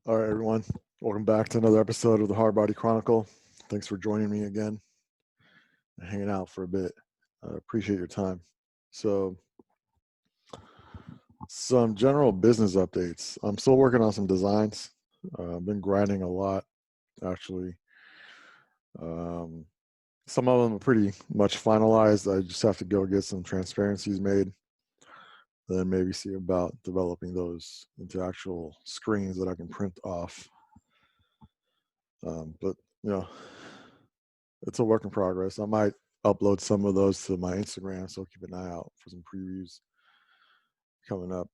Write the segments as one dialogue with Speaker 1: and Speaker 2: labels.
Speaker 1: All right, everyone. Welcome back to another episode of the HardBody Chronicle. Thanks for joining me again and hanging out for a bit. I appreciate your time. So, some general business updates. I'm still working on some designs. I've been grinding a lot, actually. Um, some of them are pretty much finalized. I just have to go get some transparencies made, then maybe see about developing those into actual screens that I can print off. But you know, it's a work in progress. I might upload some of those to my Instagram, so keep an eye out for some previews coming up.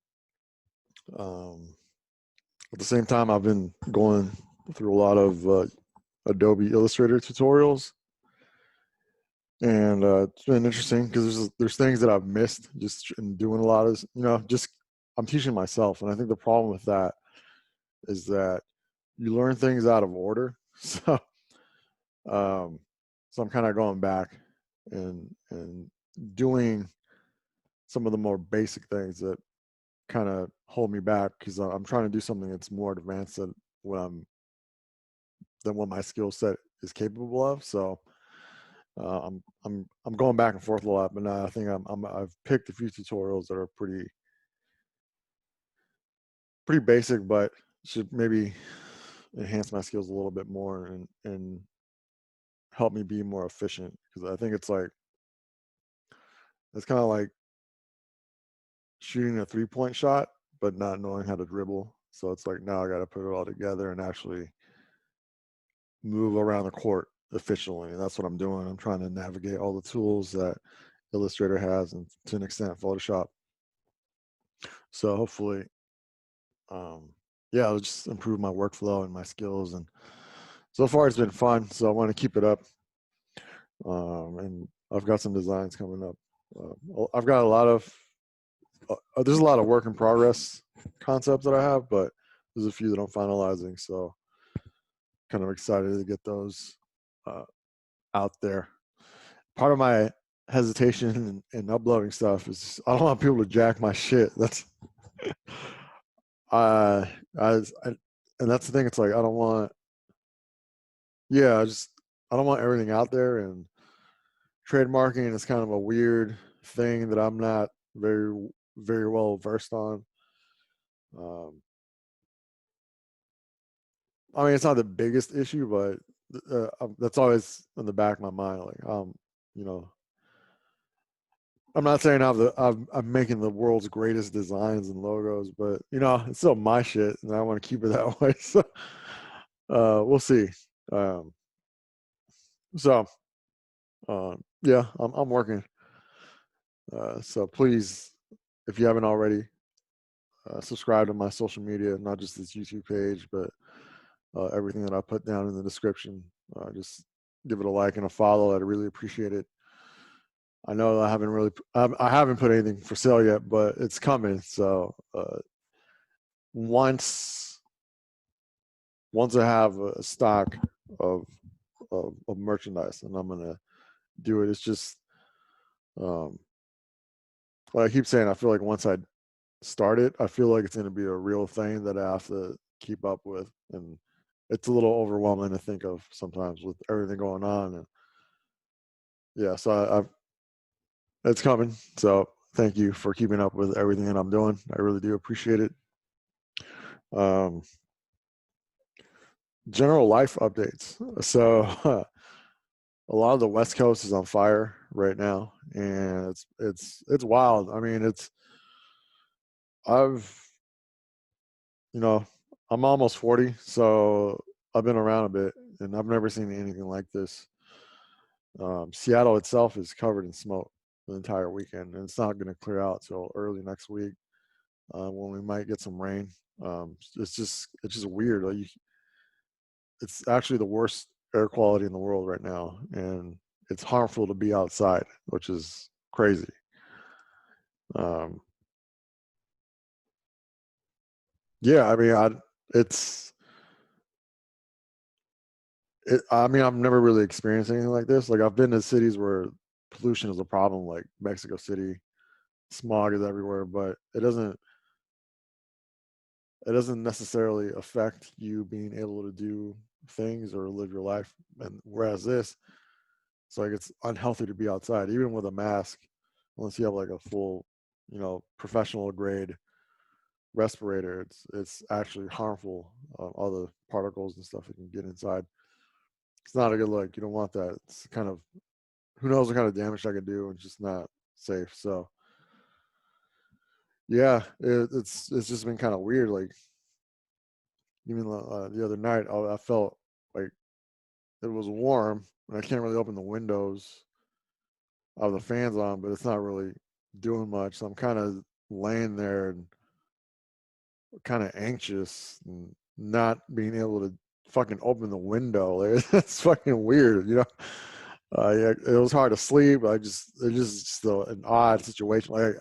Speaker 1: Um, at the same time, I've been going through a lot of Adobe Illustrator tutorials, and it's been interesting because there's things that I've missed just in doing a lot of just I'm teaching myself, and I think the problem with that is that you learn things out of order. Um, so I'm kind of going back and doing some of the more basic things that kind of hold me back because I'm trying to do something that's more advanced than what my skill set is capable of. So I'm going back and forth a lot, but now I think I've picked a few tutorials that are pretty basic, but should maybe enhance my skills a little bit more and help me be more efficient, because I think it's kind of like shooting a 3-point shot but not knowing how to dribble. So it's like now I got to put it all together and actually move around the court efficiently. And that's what I'm doing. I'm trying to navigate all the tools that Illustrator has, and to an extent Photoshop. So hopefully, yeah, I'll just improve my workflow and my skills. And so far it's been fun. So I want to keep it up. And I've got some designs coming up. I've got there's a lot of work in progress concepts that I have, but there's a few that I'm finalizing. So kind of excited to get those uh, out there. Part of my hesitation in uploading stuff is just, I don't want people to jack my shit. That's I and that's the thing. It's like I don't want. Yeah, I don't want everything out there, and trademarking is kind of a weird thing that I'm not very well versed on. Um, I mean, it's not the biggest issue, but that's always in the back of my mind. Like, you know, I'm not saying I'm making the world's greatest designs and logos, but it's still my shit, and I want to keep it that way. So, we'll see. Um, so, yeah, I'm working. So please, if you haven't already, subscribe to my social media, not just this YouTube page, but everything that I put down in the description. Just give it a like and a follow. I'd really appreciate it. I know I haven't put anything for sale yet, but it's coming. So once I have a stock of of merchandise, and I'm gonna do it. It's just um, like I keep saying, I feel like once I start it, I feel like it's gonna be a real thing that I have to keep up with, and it's a little overwhelming to think of sometimes with everything going on. And yeah, so it's coming. So thank you for keeping up with everything that I'm doing. I really do appreciate it. Um, General life updates. So a lot of the West Coast is on fire right now, and it's wild. I mean, I've you know I'm almost 40, so I've been around a bit, and I've never seen anything like this. Seattle itself is covered in smoke the entire weekend, and it's not going to clear out till early next week, when we might get some rain. It's just weird. It's actually the worst air quality in the world right now, and it's harmful to be outside, which is crazy. Um, yeah, I mean, it's, I mean, I've never really experienced anything like this. Like, I've been to cities where pollution is a problem, like Mexico City. Smog is everywhere, but it doesn't necessarily affect you being able to do things or live your life. And whereas this, it's like it's unhealthy to be outside, even with a mask, unless you have like a full, professional grade respirator. It's actually harmful. All the particles and stuff that can get inside. It's not a good look. You don't want that. It's kind of, who knows what kind of damage I could do, and just not safe. So yeah, it's just been kind of weird. Like even the other night, I felt like it was warm, and I can't really open the windows. I have the fans on, but it's not really doing much. So I'm kind of laying there and kind of anxious and not being able to fucking open the window. Like, it's fucking weird, Yeah, it was hard to sleep. It's just an odd situation. Like,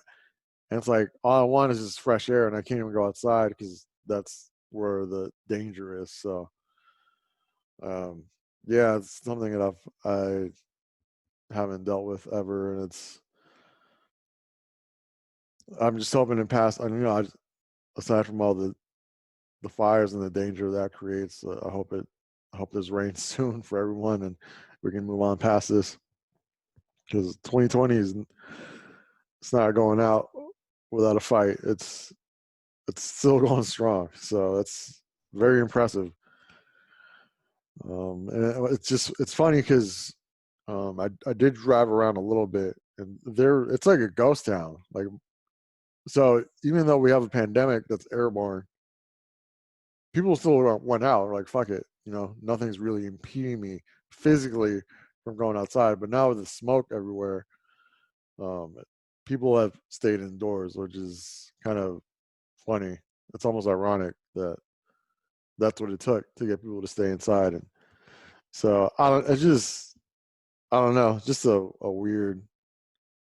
Speaker 1: and it's like all I want is just fresh air, and I can't even go outside because that's where the danger is. So, um, yeah, it's something that I haven't dealt with ever, and I'm just hoping to pass. Aside from all the fires and the danger that creates, I hope there's rain soon for everyone, and we can move on past this, because 2020 it's not going out without a fight. It's still going strong, so that's very impressive. And it's funny because I did drive around a little bit, and it's like a ghost town. Like, so even though we have a pandemic that's airborne, people still went out. Like, fuck it, nothing's really impeding me physically from going outside. But now with the smoke everywhere, um, people have stayed indoors, which is kind of funny. It's almost ironic that that's what it took to get people to stay inside. And so I don't know, just a weird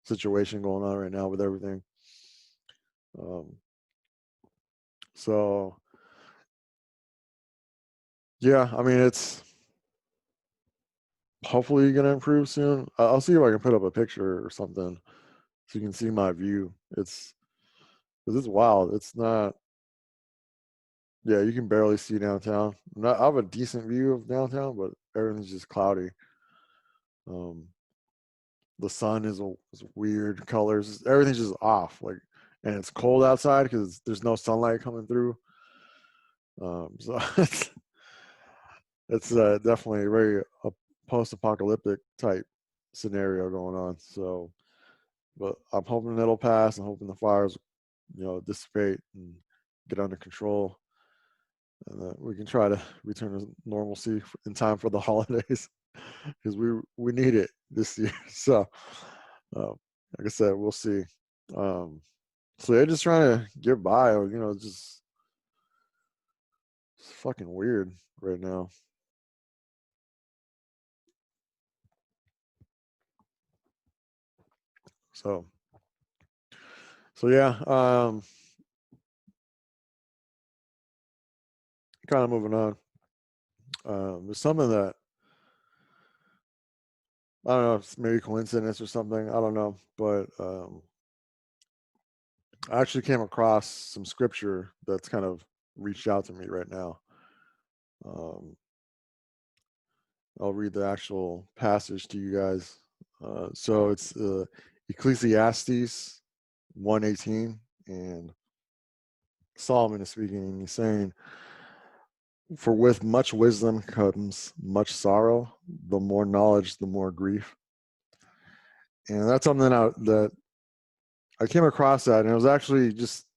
Speaker 1: situation going on right now with everything. Um, so yeah, I mean, it's hopefully gonna improve soon. I'll see if I can put up a picture or something so you can see my view. Because it's wild. It's not. Yeah, you can barely see downtown. I have a decent view of downtown, but everything's just cloudy. Um, the sun is weird colors. Everything's just off. Like, and it's cold outside because there's no sunlight coming through. So it's definitely a very post-apocalyptic type scenario going on. So, but I'm hoping it'll pass. I'm hoping the fires, dissipate and get under control, and that we can try to return to normalcy in time for the holidays, because we need it this year. So, uh, like I said, we'll see. Um, so they're just trying to get by, or just it's fucking weird right now. So yeah, kind of moving on. There's something that I don't know if it's maybe coincidence or something. I don't know, but I actually came across some scripture that's kind of reached out to me right now. Um, I'll read the actual passage to you guys. So it's Ecclesiastes 1:18, and Solomon is speaking, and he's saying, "For with much wisdom comes much sorrow. The more knowledge, the more grief." And that's something that I came across that, and it was actually just,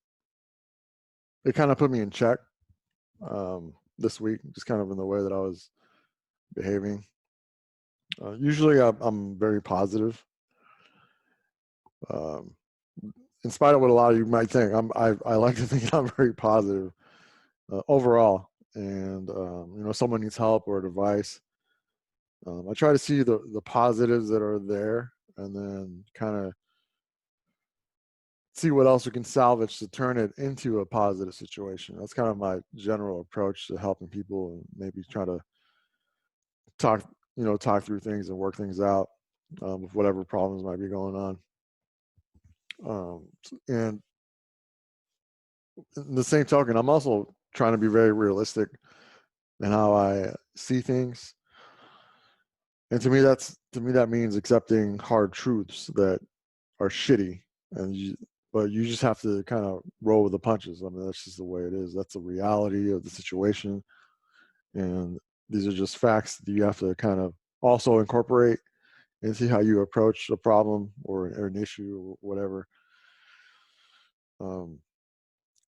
Speaker 1: it kind of put me in check this week, just kind of in the way that I was behaving. Usually, I'm very positive. Um, in spite of what a lot of you might think, I like to think I'm very positive overall. And someone needs help or advice, I try to see the positives that are there, and then kind of see what else we can salvage to turn it into a positive situation. That's kind of my general approach to helping people, and maybe try to talk talk through things and work things out with whatever problems might be going on. And in the same token, I'm also trying to be very realistic in how I see things. And to me that means accepting hard truths that are shitty, and but you just have to kind of roll with the punches. I mean, that's just the way it is. That's the reality of the situation, and these are just facts that you have to kind of also incorporate and see how you approach a problem or an issue or whatever. Um,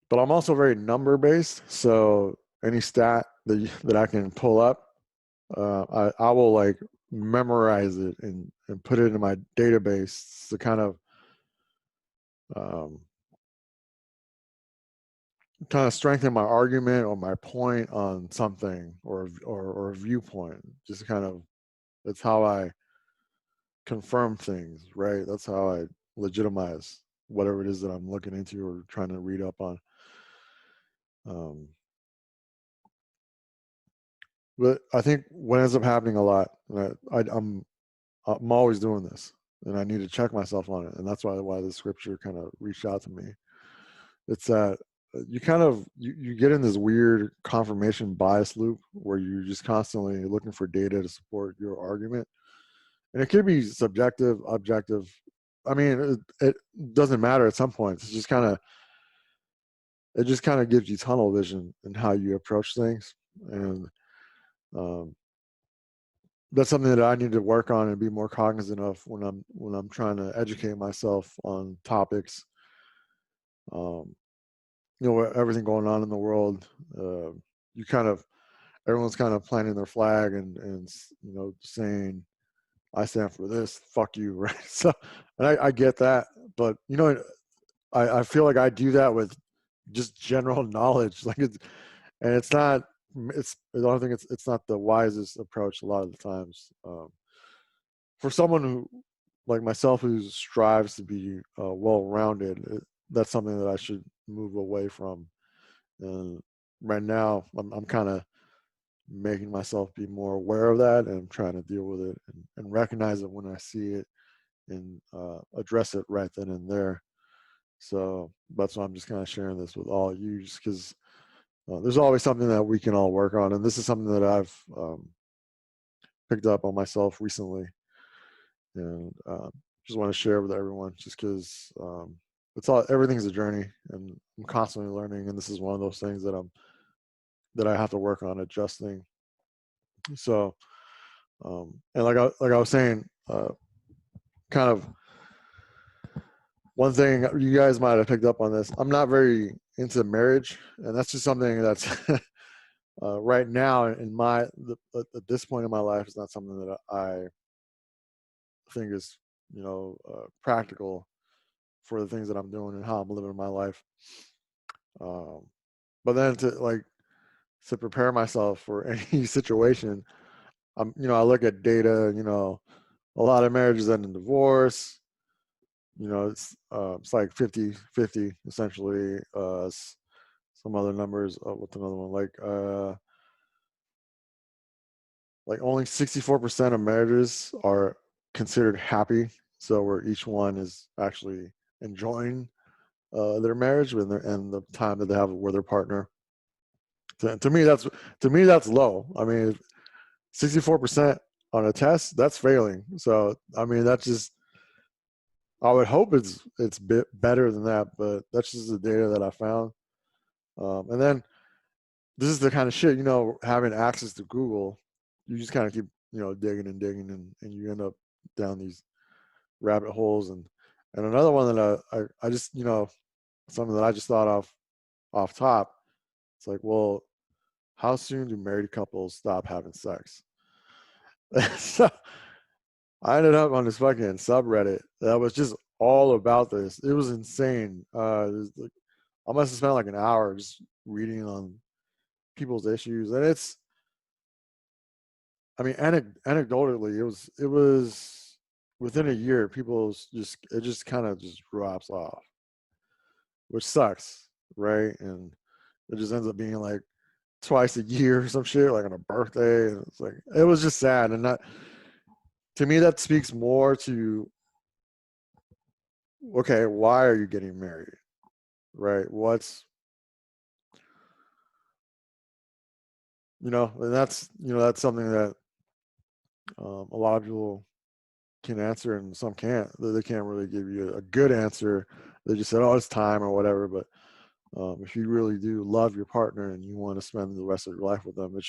Speaker 1: but I'm also very number based, so any stat that I can pull up, I will like memorize it and put it in my database to um, kind of strengthen my argument or my point on something or a viewpoint. Just kind of that's how I confirm things, right? That's how I legitimize whatever it is that I'm looking into or trying to read up on. Um, but I think what ends up happening a lot, I'm always doing this, and I need to check myself on it, and that's why the scripture kind of reached out to me. It's that you kind of you get in this weird confirmation bias loop where you're just constantly looking for data to support your argument, and it could be subjective, objective. I mean, it doesn't matter at some points. It just kind of gives you tunnel vision in how you approach things, and um, that's something that I need to work on and be more cognizant of when I'm trying to educate myself on topics. Um, you know, everything going on in the world. You kind of everyone's kind of planting their flag and you know saying I stand for this, fuck you, right? So, and I get that, but you know, I feel like I do that with just general knowledge, like and it's not, I don't think it's not the wisest approach a lot of the times. For someone who, like myself, who strives to be well-rounded, that's something that I should move away from. And right now, I'm kind of making myself be more aware of that and trying to deal with it and recognize it when I see it and address it right then and there. So that's why I'm just kind of sharing this with all of you, just because there's always something that we can all work on, and this is something that I've picked up on myself recently, and just want to share with everyone, just because it's all everything's a journey, and I'm constantly learning, and this is one of those things that I have to work on adjusting. So, and like I was saying, kind of one thing you guys might have picked up on this. I'm not very into marriage, and that's just something that's right now in at this point in my life is not something that I think is practical for the things that I'm doing and how I'm living my life. Um, but then to prepare myself for any situation, I look at data. A lot of marriages end in divorce. It's like 50-50 essentially. Some other numbers. What's another one? Like only 64% of marriages are considered happy. So where each one is actually enjoying their marriage and the time that they have with their partner. To me, that's low. I mean, 64% on a test, that's failing. So I mean, that's just I would hope it's bit better than that, but that's just the data that I found. And then this is the kind of shit, having access to Google, you just kind of keep, digging and digging and you end up down these rabbit holes. And another one that I just, something that I just thought of off top, it's like, well, how soon do married couples stop having sex? So I ended up on this fucking subreddit that was just all about this. It was insane. I must have spent like an hour just reading on people's issues, and I mean, anecdotally, it was within a year, it just kind of just drops off, which sucks, right? And it just ends up being like twice a year or some shit, like on a birthday. And it's like it was just sad, and that to me that speaks more to okay, why are you getting married, right? and that's something that a lot of people can answer and some can't. They can't really give you a good answer. They just said, "Oh, it's time" or whatever. But if you really do love your partner and you want to spend the rest of your life with them,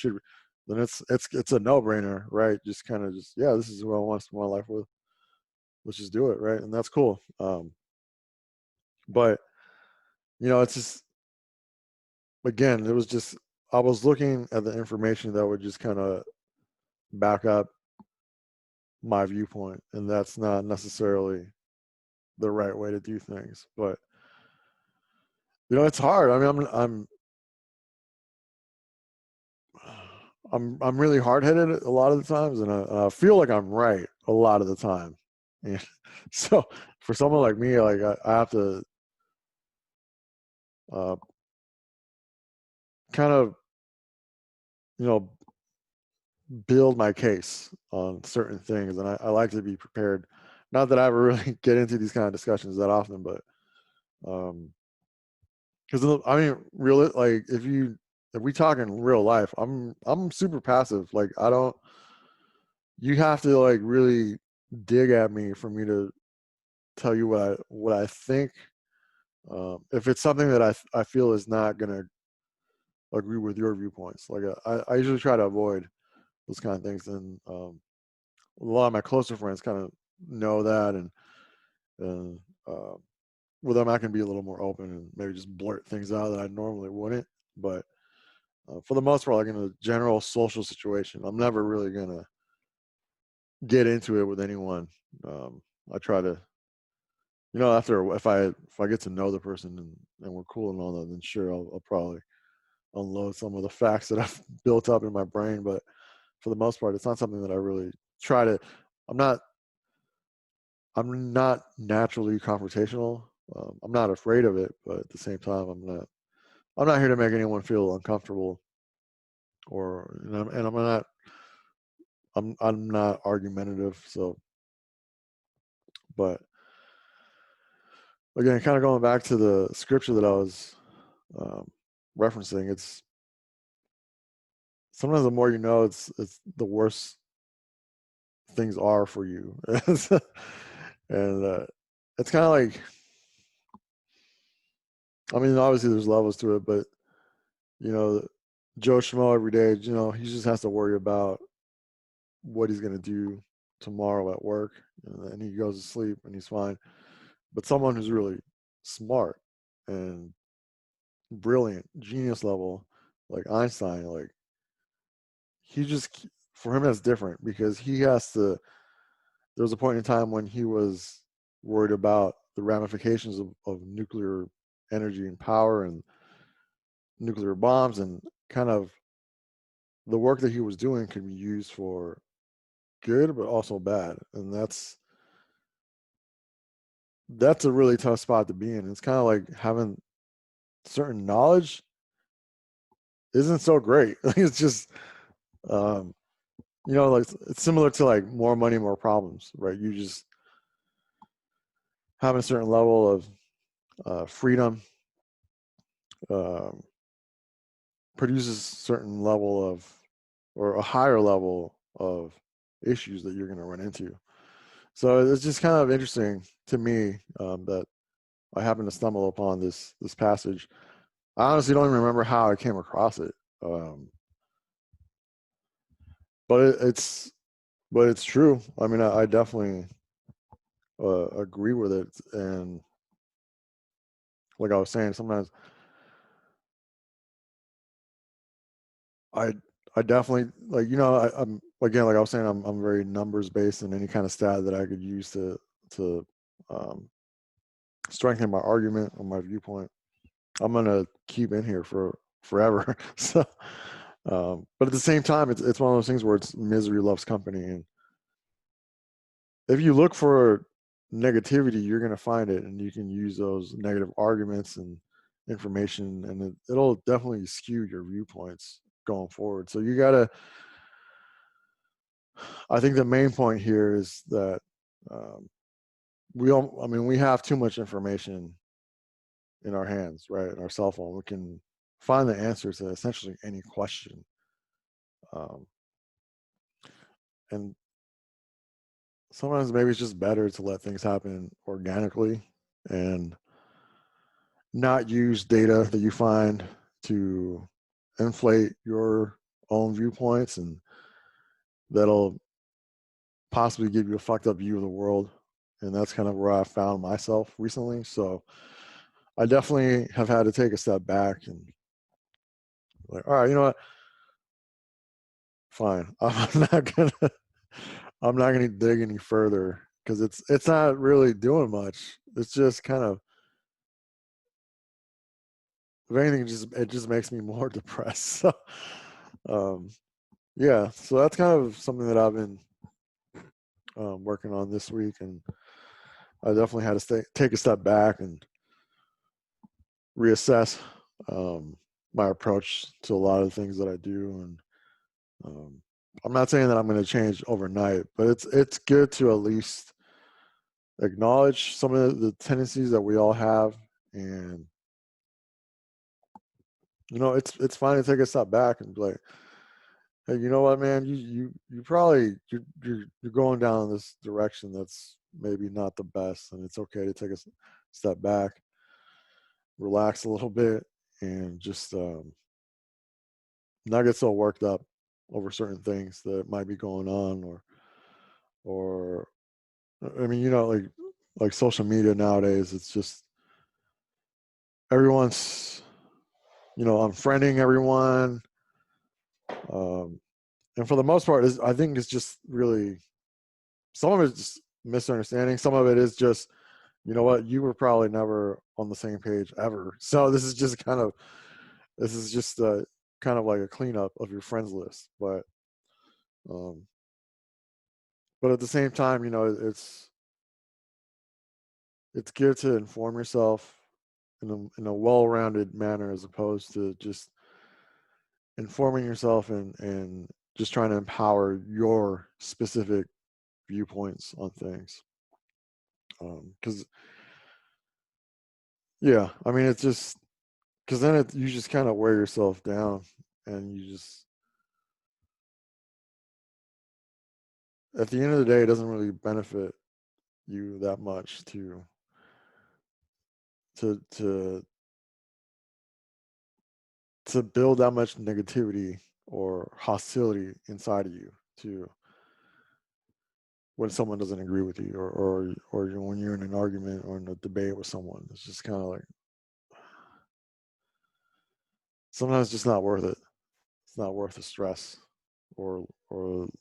Speaker 1: then it's a no-brainer, right? Just kind of just, yeah, this is who I want to spend my life with. Let's just do it, right? And that's cool. But it's just, again, it was just, I was looking at the information that would just kind of back up my viewpoint, and that's not necessarily the right way to do things. But it's hard. I mean, I'm really hard-headed a lot of the times, and I feel like I'm right a lot of the time. And so for someone like me, like I have to uh, kind of you know build my case on certain things, and I like to be prepared. Not that I ever really get into these kind of discussions that often, but because I mean, real like if we talk in real life, I'm super passive. Like I don't. You have to like really dig at me for me to tell you what I think. If it's something that I feel is not gonna agree with your viewpoints, like I usually try to avoid those kind of things, and a lot of my closer friends kind of know that, and with them I can be a little more open and maybe just blurt things out that I normally wouldn't. But for the most part, like in a general social situation, I'm never really gonna get into it with anyone. I try to, after if I get to know the person and we're cool and all that, then sure, I'll probably unload some of the facts that I've built up in my brain. But for the most part, it's not something that I really try to. I'm not. I'm not naturally confrontational. I'm not afraid of it, but at the same time, I'm not. I'm not here to make anyone feel uncomfortable, or and I'm not. I'm not argumentative. So, but again, kind of going back to the scripture that I was um, referencing, it's sometimes the more you know, it's the worse things are for you. And it's kind of like, I mean, obviously there's levels to it, but you know, Joe Schmo every day, he just has to worry about what he's gonna do tomorrow at work, and then he goes to sleep and he's fine. But someone who's really smart and brilliant, genius level, like Einstein, like he just, for him that's different because he has to. There was a point in time when he was worried about the ramifications of nuclear energy and power and nuclear bombs, and kind of the work that he was doing could be used for good but also bad, and that's a really tough spot to be in. It's kind of like having certain knowledge isn't so great. Like it's just um like it's similar to like more money, more problems, right? You just having a certain level of freedom um, produces a certain level of, or a higher level of issues that you're going to run into. So it's just kind of interesting to me that I happened to stumble upon this passage. I honestly don't even remember how I came across it, um, but it's true. I mean, I definitely agree with it, and like I was saying, sometimes I I definitely like I'm again, like I was saying, I'm very numbers based, and any kind of stat that I could use to um, strengthen my argument or my viewpoint, I'm gonna keep in here for forever. So, but at the same time, it's one of those things where it's misery loves company, and if you look for negativity, you're gonna find it, and you can use those negative arguments and information, and it'll definitely skew your viewpoints going forward. So you gotta. I think the main point here is that um, I mean, we have too much information in our hands, right? In our cell phone, we can find the answer to essentially any question. Um, and sometimes maybe it's just better to let things happen organically and not use data that you find to inflate your own viewpoints, and that'll possibly give you a fucked up view of the world. And that's kind of where I found myself recently. So I definitely have had to take a step back and like, all right, you know what? Fine. I'm not gonna dig any further because it's not really doing much. It's just kind of, if anything, it just makes me more depressed. So um yeah, so that's kind of something that I've been working on this week, and I definitely had to take a step back and reassess my approach to a lot of the things that I do. And I'm not saying that I'm going to change overnight, but it's good to at least acknowledge some of the tendencies that we all have, and it's fine to take a step back and be like, hey, you know what, man, you probably you're going down this direction that's maybe not the best, and it's okay to take a step back, relax a little bit, and just not get so worked up over certain things that might be going on, or I mean, like social media nowadays, it's just everyone's unfriending everyone, um, and for the most part, I think it's just really, some of it's just misunderstanding. Some of it is just, you know what, you were probably never on the same page ever. So this is just kind of like a cleanup of your friends list. Um, but at the same time, it's good to inform yourself in a well-rounded manner, as opposed to just informing yourself and just trying to empower your specific viewpoints on things. Because yeah, I mean, it's just because then you just kind of wear yourself down, and you just, at the end of the day, it doesn't really benefit you that much to to to build that much negativity or hostility inside of you to when someone doesn't agree with you, or when you're in an argument or in a debate with someone. It's just kind of like, sometimes it's just not worth it. It's not worth the stress, or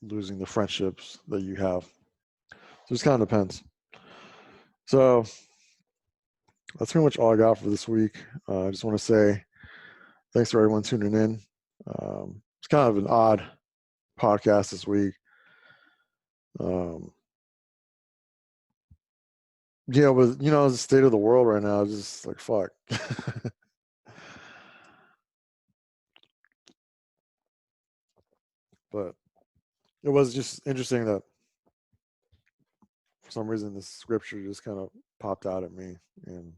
Speaker 1: losing the friendships that you have. So it just kind of depends. So that's pretty much all I got for this week. I just want to say thanks for everyone tuning in. It's kind of an odd podcast this week. Um, but the state of the world right now is just like, fuck. But it was just interesting that for some reason this scripture just kind of popped out at me. And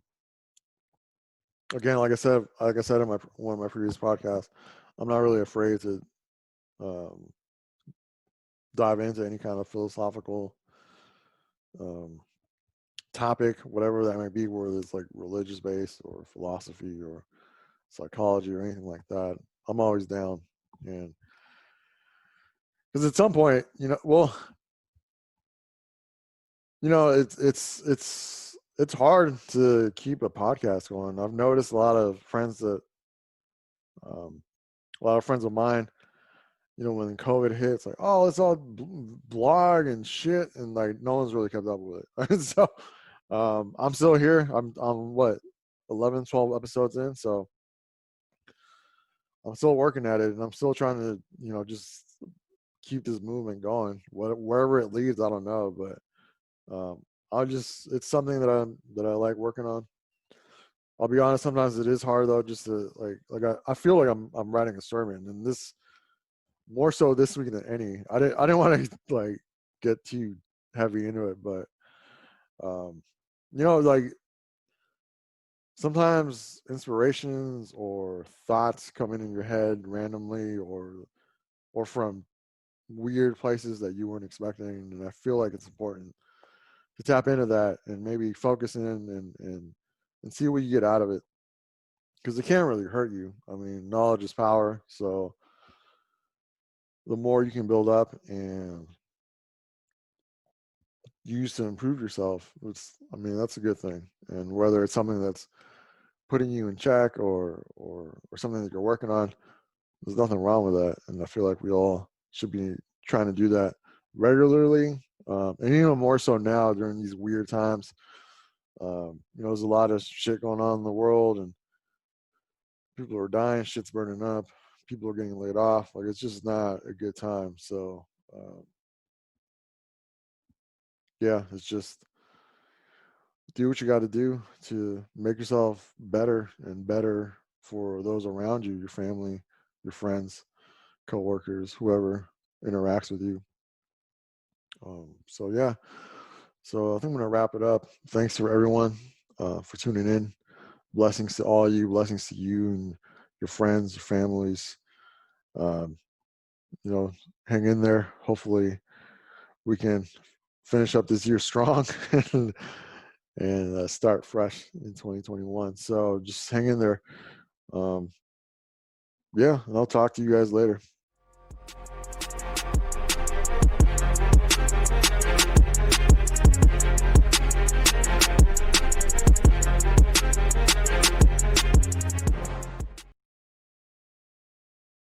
Speaker 1: again, like I said in one of my previous podcasts, I'm not really afraid to um, dive into any kind of philosophical um, topic, whatever that might be, whether it's like religious based or philosophy or psychology or anything like that. I'm always down, and because at some point, it's hard to keep a podcast going. I've noticed um, a lot of friends of mine, when COVID hits, like, oh, let's all blog and shit, and like no one's really kept up with it. So I'm still here. I'm what, 11, 12 episodes in, so I'm still working at it, and I'm still trying to, just keep this movement going. Wherever it leads, I don't know, but it's something that I like working on. I'll be honest, sometimes it is hard though, just to I feel like I'm writing a sermon, and this more so this week than any. I didn't want to like get too heavy into it, but like sometimes inspirations or thoughts come in your head randomly, or or from weird places that you weren't expecting. And I feel like it's important to tap into that and maybe focus in and see what you get out of it, because it can't really hurt you. I mean, knowledge is power. So the more you can build up and use to improve yourself, I mean, that's a good thing. And whether it's something that's putting you in check or something that you're working on, there's nothing wrong with that. And I feel like we all should be trying to do that regularly, and even more so now during these weird times. There's a lot of shit going on in the world, and people are dying, shit's burning up, people are getting laid off. Like, it's just not a good time. So, yeah, it's just do what you got to do to make yourself better and better for those around you, your family, your friends, coworkers, whoever interacts with you. So yeah, so I think I'm gonna wrap it up. Thanks for everyone for tuning in. Blessings to all you. Blessings to you and your friends, your families. Um, Hang in there. Hopefully, we can finish up this year strong and start fresh in 2021. So just hang in there. Yeah, and I'll talk to you guys later.